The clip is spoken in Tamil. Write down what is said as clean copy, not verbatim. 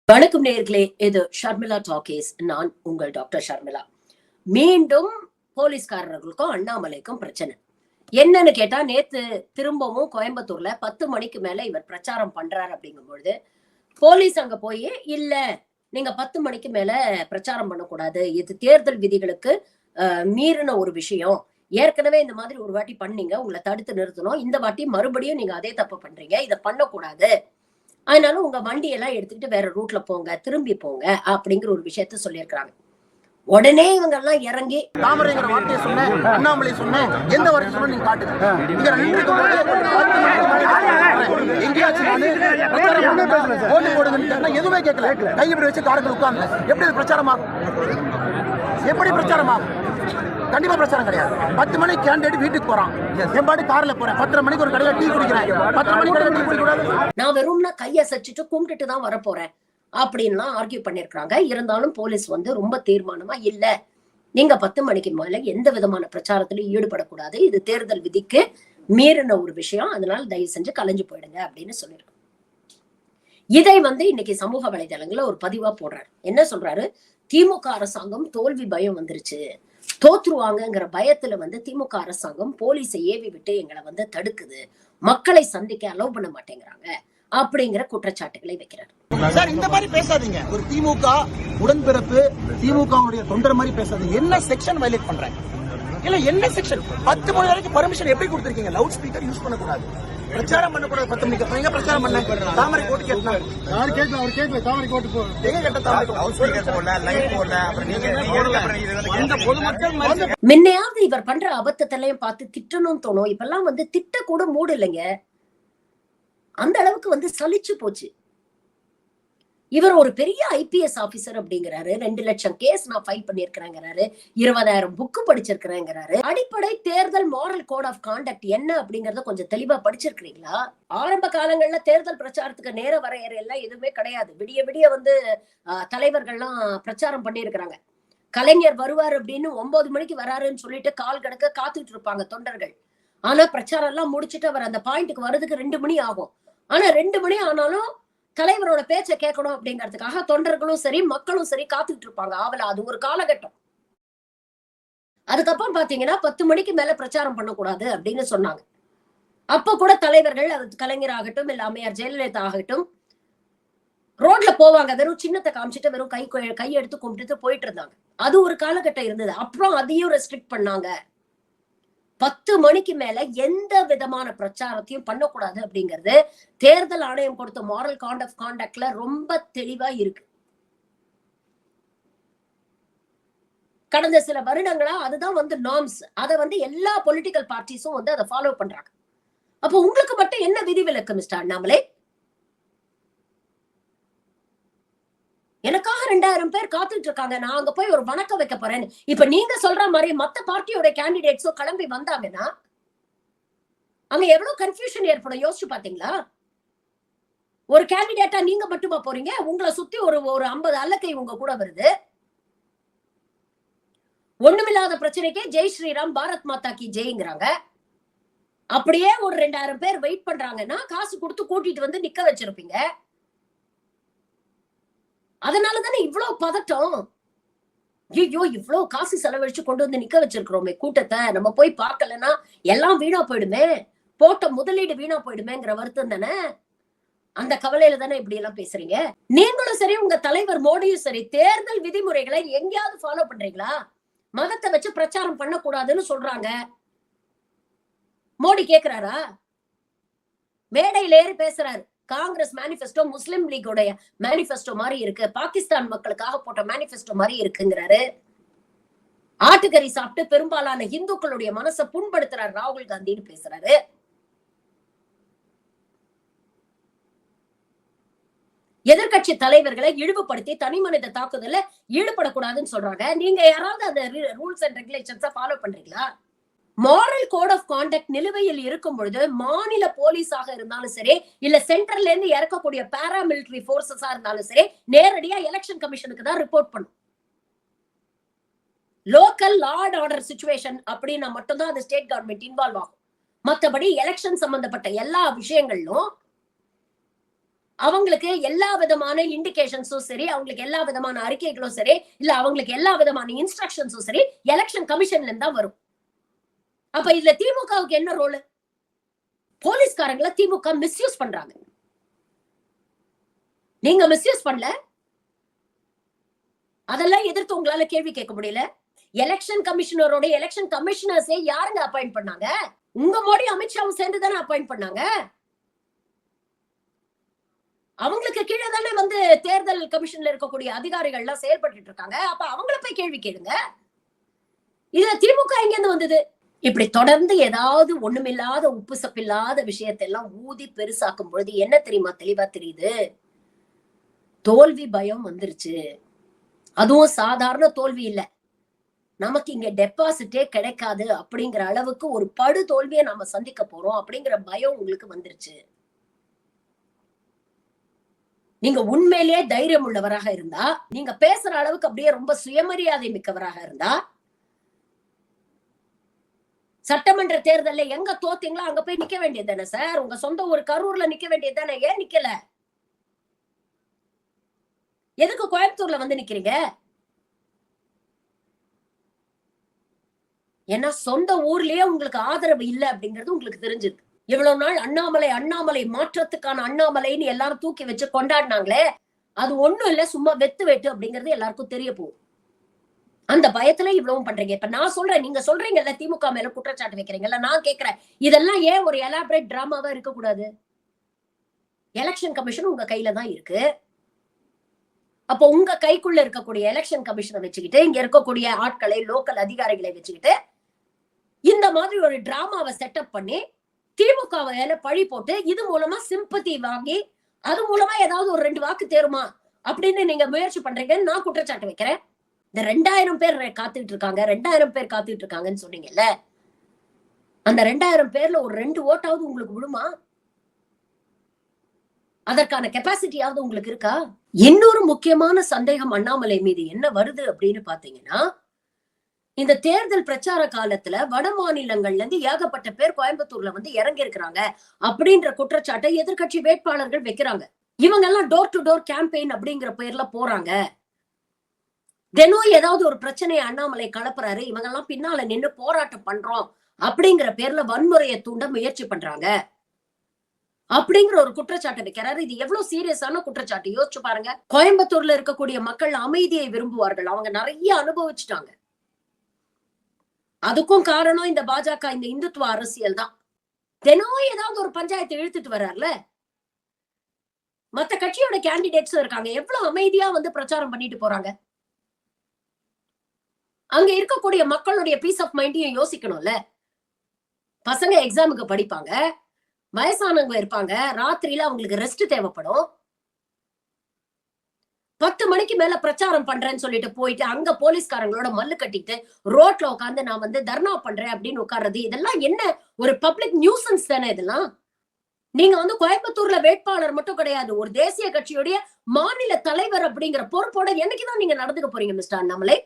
வணக்கம் நேயர்களே, இது ஷர்மிளா டாக்கீஸ். நான் உங்கள் டாக்டர் ஷர்மிளா. மீண்டும் போலீஸ்காரர்களுக்கும் அண்ணாமலைக்கும் பிரச்சனை என்னன்னு கேட்டா, நேத்து திரும்பவும் கோயம்புத்தூர்ல 10 மணிக்கு மேல இவர் பிரச்சாரம் பண்றாரு. அப்படிங்கும் பொழுது போலீஸ் அங்க போய், இல்ல நீங்க 10 மணிக்கு மேல பிரச்சாரம் பண்ணக்கூடாது, இது தேர்தல் விதிகளுக்கு மீறின ஒரு விஷயம், ஏற்கனவே இந்த மாதிரி ஒரு வாட்டி பண்ணீங்க, உங்களை தடுத்து நிறுத்தணும், இந்த வாட்டி மறுபடியும் நீங்க அதே தப்பு பண்றீங்க, இதை பண்ணக்கூடாது, அதனால உங்க வண்டியெல்லாம் எடுத்துக்கிட்டு வேற ரூட்ல போங்க, திரும்பி போங்க அப்படிங்கிற ஒரு விஷயத்த சொல்லியிருக்காங்க. உடனே இவங்க எல்லாம் இறங்கி தாமரைங்கிற வார்த்தையை சொன்னேன், அண்ணாமலை சொன்னேன், எந்த வார்த்தை சொன்ன நீங்க காட்டுங்க. ஓட்டு போடுங்க எதுவுமே கேட்கல, கையப்படி வச்சு காரங்கள் உட்கார்ந்து எப்படி பிரச்சாரமாகும்? எப்படி பிரச்சாரமாகும்? கண்டிப்பா பிரச்சாரம் கிடையாது. 10 மணிக்கு கேண்டிடேட் வீட்டுக்கு போறான், என் பாட்டு கார்ல போறேன், 10:30 மணிக்கு ஒரு கடையில டீ குடிக்கிறேன், 10 மணிக்கு டீ குடிக்கூடாது. நான் வெறும்னா கைய சச்சிட்டு கும்பிட்டுட்டு தான் வரப்போறேன் அப்படின்லாம் ஆர்கியூ பண்ணிருக்காங்க. இருந்தாலும் போலீஸ் ரொம்ப தீர்மானமா, இல்ல நீங்க 10 மணிக்கு மேல எந்த விதமான பிரச்சாரத்திலும் ஈடுபடக்கூடாது, இது தேர்தல் விதிக்கு மீறின ஒரு விஷயம், அதனால தயவு செஞ்சு கலைஞ்சு போயிடுங்க அப்படின்னு சொல்லியிருக்காங்க. இதை இன்னைக்கு சமூக வலைதளங்கள்ல ஒரு பதிவா போடுறாரு. என்ன சொல்றாரு? திமுக அரசாங்கம் தோல்வி பயம் வந்துருச்சு, தோற்றுருவாங்கிற பயத்துல திமுக அரசாங்கம் போலீஸை ஏவி விட்டு எங்களை தடுக்குது, மக்களை சந்திக்க அலோவ் பண்ண மாட்டேங்கிறாங்க அப்படிங்கிற குற்றச்சாட்டுகளை வைக்கிறார். சார், இந்த மாதிரி பேசாதீங்க. ஒரு திமுக உடன்பிறப்பு, திமுகவுடைய தொண்டர் மாதிரி பேசாதீங்க. என்ன செக்ஷன் வயலேட் பண்றாங்க? இல்ல என்ன செக்ஷன்? 10 மணி வரைக்கும் பர்மிஷன் எப்படி கொடுத்திருக்கீங்க? லவுட் ஸ்பீக்கர் யூஸ் பண்ணக்கூடாது, பிரச்சாரம் பண்ணக்கூடாது. 10 மணிக்கு எங்க பிரச்சாரம் பண்ண? தாமரை கோட்டு கேட்டா யாரு கேட்கல, அவர் கேட்கல. தாமரை கோட்டு போ எங்க கேட்ட? தாமரை லவுட் ஸ்பீக்கர் போடல, லைட் போடல. அப்புறம் நீங்க அந்த பொதுமக்கள் முன்னையாவது இவர் பண்ற அபத்தத்தெல்லாம் பார்த்து திட்டணும்னு தோணும். இப்பெல்லாம் திட்ட கூட மூடு இல்லைங்க, அந்த அளவுக்கு சலிச்சு போச்சு. இவர் ஒரு பெரிய ஐபிஎஸ் ஆபீசர் அப்படிங்கிறாரு, 2 லட்சம் கேஸ் நான் ஃபைல் பண்ணிருக்கிறேங்கிறாரு, 20,000 புக்கு படிச்சிருக்கிறேங்கிறாரு. அடிப்படை தேர்தல் மாரல் கோட் ஆஃப் கான்டக்ட் என்ன அப்படிங்கறத கொஞ்சம் தெளிவா படிச்சிருக்கீங்களா? ஆரம்ப காலங்கள்ல தேர்தல் பிரச்சாரத்துக்கு நேர வரையறை எல்லாம் எதுவுமே கிடையாது. விடிய விடிய தலைவர்கள்லாம் பிரச்சாரம் பண்ணிருக்கிறாங்க. கலைஞர் வருவார் அப்படின்னு 9 மணிக்கு வராருன்னு சொல்லிட்டு கால் கணக்க காத்துட்டு இருப்பாங்க தொண்டர்கள். ஆனா பிரச்சாரம் எல்லாம் முடிச்சுட்டு அவர் அந்த பாயிண்ட்டுக்கு வர்றதுக்கு 2 மணி ஆகும். ஆனா 2 மணி ஆனாலும் தலைவரோட பேச்சை கேட்கணும் அப்படிங்கிறதுக்காக தொண்டர்களும் சரி மக்களும் சரி காத்துக்கிட்டு இருப்பாங்க ஆவலா. அது ஒரு காலகட்டம். அதுக்கப்புறம் பாத்தீங்கன்னா 10 மணிக்கு மேல பிரச்சாரம் பண்ணக்கூடாது அப்படின்னு சொன்னாங்க. அப்ப கூட தலைவர்கள், அது கலைஞர் ஆகட்டும் இல்ல அம்மையார் ஜெயலலிதா ஆகட்டும், ரோட்ல போவாங்க, வெறும் சின்னத்தை காமிச்சிட்டு வெறும் கை எடுத்து கும்பிட்டு போயிட்டு இருந்தாங்க. அது ஒரு காலகட்டம் இருந்தது. அப்புறம் அதையும் ரெஸ்ட்ரிக்ட் பண்ணாங்க. 10 மணிக்கு மேல எந்த விதமான பிரச்சாரத்தையும் பண்ணக்கூடாது அப்படிங்கிறது தேர்தல் ஆணையம் கொடுத்த மாரல் காட் ஆஃப் கான்டக்ட்ல ரொம்ப தெளிவா இருக்கு. கடந்த சில வருடங்களா அதுதான் நார்ம்ஸ். அதை எல்லா பொலிட்டிக்கல் பார்ட்டிஸும் அதை ஃபாலோ பண்றாங்க. அப்போ உங்களுக்கு மட்டும் என்ன விதிவிலக்கு மிஸ்டர் அண்ணாமலை? எனக்காக 2000 பேர் காத்துட்டு இருக்காங்க, நான் அங்க போய் ஒரு வணக்கம் வைக்க போறேன். இப்ப நீங்க சொல்ற மாதிரி மத்த பார்ட்டியோட கேண்டிடேட்ஸோ கிளம்பி வந்தாங்கன்னா அங்க எவ்வளவு கன்ஃபியூஷன் ஏற்படும் யோசிச்சு பாத்தீங்களா? ஒரு கேண்டிடேட்டா நீங்க மட்டுமா போறீங்க? உங்களை சுத்தி ஒரு 50 அல்லக்கை உங்க கூட வருது. ஒண்ணுமில்லாத பிரச்சனைக்கே ஜெய் ஸ்ரீராம் பாரத் மாதா கி ஜெய்ங்கிறாங்க. அப்படியே ஒரு 2000 பேர் வெயிட் பண்றாங்கன்னா காசு கொடுத்து கூட்டிட்டு நிக்க வச்சிருப்பீங்க. அதனாலதானே இவ்வளவு பதட்டம். ஐயோ, இவ்வளவு காசு செலவழிச்சு கொண்டு நிக்க வச்சிருக்கிறோமே கூட்டத்தை, நம்ம போய் பார்க்கலன்னா எல்லாம் வீணா போயிடுமே, போட்ட முதலீடு வீணா போயிடுமேங்கிற வருத்தம் தானே. அந்த கவலையில தானே இப்படி எல்லாம் பேசுறீங்க. நீங்களும் சரி, உங்க தலைவர் மோடியும் சரி, தேர்தல் விதிமுறைகளை எங்கேயாவது ஃபாலோ பண்றீங்களா? மதத்தை வச்சு பிரச்சாரம் பண்ணக்கூடாதுன்னு சொல்றாங்க, மோடி கேக்குறாரா? மேடையில ஏறி பேசுறாரு, காங்கிரஸ் மேனிபெஸ்டோ முஸ்லிம் லீகோடைய மேனிபெஸ்டோ மாதிரி இருக்கு, பாகிஸ்தான் மக்களுக்காக போட்ட மேனிபெஸ்டோ மாதிரி இருக்குங்கிறாரு. ஆட்டுக்கறி சாப்பிட்டு பெரும்பாலான இந்துக்களுடைய மனசை புண்படுத்துறாரு ராகுல் காந்தின்னு பேசுறாரு. எதிர்கட்சி தலைவர்களை இழிவுபடுத்தி தனி மனித தாக்குதல ஈடுபடக்கூடாதுன்னு சொல்றாங்க. நீங்க யாராவது அந்த ரூல்ஸ் அண்ட் ரெகுலேஷன்ஸை ஃபாலோ பண்றீங்களா? மாரல் கோட் ஆஃப் கான்டக்ட் நிலுவையில் இருக்கும் பொழுது மாநில போலீஸாக இருந்தாலும் சரி, இல்ல சென்ட்ரல்ல இருந்து இறக்கக்கூடிய பாராமிலிட்டரி போர்சஸா இருந்தாலும் சரி, நேரடியா எலெக்ஷன் கமிஷனுக்கு தான் ரிப்போர்ட் பண்ணும். Local law and order situation அப்படின்னா மட்டும்தான் அது ஸ்டேட் கவர்மெண்ட் இன்வால்வ் ஆகும். மற்றபடி எலெக்ஷன் சம்பந்தப்பட்ட எல்லா விஷயங்களிலும் அவங்களுக்கு எல்லா விதமான இண்டிகேஷன்ஸும் சரி, அவங்களுக்கு எல்லா விதமான அறிக்கைகளும் சரி, இல்ல அவங்களுக்கு எல்லா விதமான இன்ஸ்ட்ரக்ஷன்ஸும் சரி எலெக்ஷன் கமிஷன்ல இருந்து தான் வரும். அப்ப இதுல திமுகவுக்கு என்ன ரோல்? போலீஸ்காரங்கள திமுக மிஸ்யூஸ் பண்றாங்க. நீங்க மிஸ்யூஸ் பண்ணல, அதெல்லாம் எதிர்த்து உங்களால கேள்வி கேட்க முடியல. எலெக்ஷன் கமிஷனரோட எலெக்ஷன் கமிஷனர்ஸே யாருங்க அப்பாயிண்ட் பண்ணாங்க? உங்க மோடி அமித்ஷாவும் சேர்ந்து தானே அப்பாயிண்ட் பண்ணாங்க. அவங்களுக்கு கீழே தானே வந்து தேர்தல் கமிஷன்ல இருக்கக்கூடிய அதிகாரிகள் எல்லாம் செயல்பட்டு இருக்காங்க. அப்ப அவங்கள போய் கேள்வி கேளுங்க. இதுல திமுக எங்க இருந்து வந்தது? இப்படி தொடர்ந்து ஏதாவது ஒண்ணுமில்லாத உப்பு சப்பில்லாத விஷயத்தை எல்லாம் ஊதி பெருசாக்கும் பொழுது என்ன தெரியுமா தெளிவா தெரியுது? தோல்வி பயம் வந்துருச்சு. அதுவும் சாதாரண தோல்வி இல்ல, நமக்கு இங்க டெபாசிட்டே கிடைக்காது அப்படிங்கிற அளவுக்கு ஒரு படு தோல்வியை நாம சந்திக்க போறோம் அப்படிங்கிற பயம் உங்களுக்கு வந்துருச்சு. நீங்க உண்மையிலேயே தைரியம் உள்ளவராக இருந்தா, நீங்க பேசுற அளவுக்கு அப்படியே ரொம்ப சுயமரியாதை மிக்கவராக இருந்தா, சட்டமன்ற தேர்தல்ல எங்க தோத்தீங்களோ அங்க போய் நிக்க வேண்டியது தானே சார்? உங்க சொந்த ஒரு கரூர்ல நிக்க வேண்டியது தானே? ஏன் நிக்கல? எதுக்கு கோயம்புத்தூர்ல வந்து நிக்கிறீங்க? ஏன்னா சொந்த ஊர்லயே உங்களுக்கு ஆதரவு இல்ல அப்படிங்கிறது உங்களுக்கு தெரிஞ்சது. இவ்வளவு நாள் அண்ணாமலை அண்ணாமலை மாற்றத்துக்கான அண்ணாமலைன்னு எல்லாரும் தூக்கி வச்சு கொண்டாடினாங்களே, அது ஒண்ணும் இல்ல, சும்மா வெத்து வெட்டு அப்படிங்கிறது எல்லாருக்கும் தெரிய போகும். அந்த பயத்துல இவ்வளவும் பண்றீங்க. இப்ப நான் சொல்றேன், நீங்க சொல்றீங்கல்ல திமுக மேல குற்றச்சாட்டு வைக்கிறீங்கல்ல, நான் கேக்குறேன், இதெல்லாம் ஏன் ஒரு எலாபரேட் டிராமாவா இருக்க கூடாது? எலெக்ஷன் கமிஷன் உங்க கையில தான் இருக்கு. அப்போ உங்க கைக்குள்ள இருக்கக்கூடிய எலெக்ஷன் கமிஷனை வச்சுக்கிட்டு, இங்க இருக்கக்கூடிய ஆட்களை, லோக்கல் அதிகாரிகளை வச்சுக்கிட்டு இந்த மாதிரி ஒரு டிராமாவை செட்டப் பண்ணி திமுக பழி போட்டு இது மூலமா சிம்பத்தி வாங்கி அது மூலமா ஏதாவது ஒரு 2 வாக்கு தேருமா அப்படின்னு நீங்க முயற்சி பண்றீங்கன்னு நான் குற்றச்சாட்டு வைக்கிறேன். இந்த 2000 பேர் காத்துட்டு இருக்காங்க, 2000 பேர் காத்துட்டு இருக்காங்கன்னு சொன்னீங்கல்ல, அந்த 2000 பேர்ல ஒரு 2 ஓட்டாவது உங்களுக்கு விடுமா? அதற்கான கெப்பாசிட்டியாவது உங்களுக்கு இருக்கா? இன்னொரு முக்கியமான சந்தேகம் அண்ணாமலை மீது என்ன வருது அப்படின்னு பாத்தீங்கன்னா, இந்த தேர்தல் பிரச்சார காலத்துல வட மாநிலங்கள்ல இருந்து ஏகப்பட்ட பேர் கோயம்புத்தூர்ல வந்து இறங்கி இருக்கிறாங்க அப்படின்ற குற்றச்சாட்டை எதிர்கட்சி வேட்பாளர்கள் வைக்கிறாங்க. இவங்க எல்லாம் டோர் டு டோர் கேம்பெயின் அப்படிங்கிற பேர்ல போறாங்க. தினம் ஏதாவது ஒரு பிரச்சனையை அண்ணாமலை கலப்புறாரு, இவங்க எல்லாம் பின்னால நின்று போராட்டம் பண்றோம் அப்படிங்கிற பேர்ல வன்முறையை தூண்ட முயற்சி பண்றாங்க அப்படிங்கிற ஒரு குற்றச்சாட்டை வைக்கிறாரு. இது எவ்வளவு சீரியஸான குற்றச்சாட்டு யோசிச்சு பாருங்க. கோயம்புத்தூர்ல இருக்கக்கூடிய மக்கள் அமைதியை விரும்புவார்கள், அவங்க நிறைய அனுபவிச்சுட்டாங்க. அதுக்கும் காரணம் இந்த பாஜக, இந்த இந்துத்துவ அரசியல் தான். தினம் ஏதாவது ஒரு பஞ்சாயத்தை இழுத்துட்டு வர்றாருல. மத்த கட்சியோட கேண்டிடேட்ஸும் இருக்காங்க, எவ்வளவு அமைதியா வந்து பிரச்சாரம் பண்ணிட்டு போறாங்க. அங்க இருக்கக்கூடிய மக்களுடைய பீஸ் ஆஃப் மைண்டையும் யோசிக்கணும்ல. பசங்க எக்ஸாமுக்கு படிப்பாங்க, வயசானவங்க இருப்பாங்க, ராத்திரியில அவங்களுக்கு ரெஸ்ட் தேவைப்படும். 10 மணிக்கு மேல பிரச்சாரம் பண்றேன்னு சொல்லிட்டு போயிட்டு அங்க போலீஸ்காரங்களோட மல்லு கட்டிட்டு ரோட்ல உட்காந்து நான் வந்து தர்ணா பண்றேன் அப்படின்னு உட்கார்றது, இதெல்லாம் என்ன ஒரு பப்ளிக் நியூசன்ஸ் தானே இதெல்லாம்? நீங்க வந்து கோயம்புத்தூர்ல வேட்பாளர் மட்டும் கிடையாது, ஒரு தேசிய கட்சியுடைய மாநில தலைவர் அப்படிங்கிற பொறுப்போட என்னைக்குதான் நீங்க நடந்துக்க போறீங்க மிஸ்டர் அண்ணாமலை?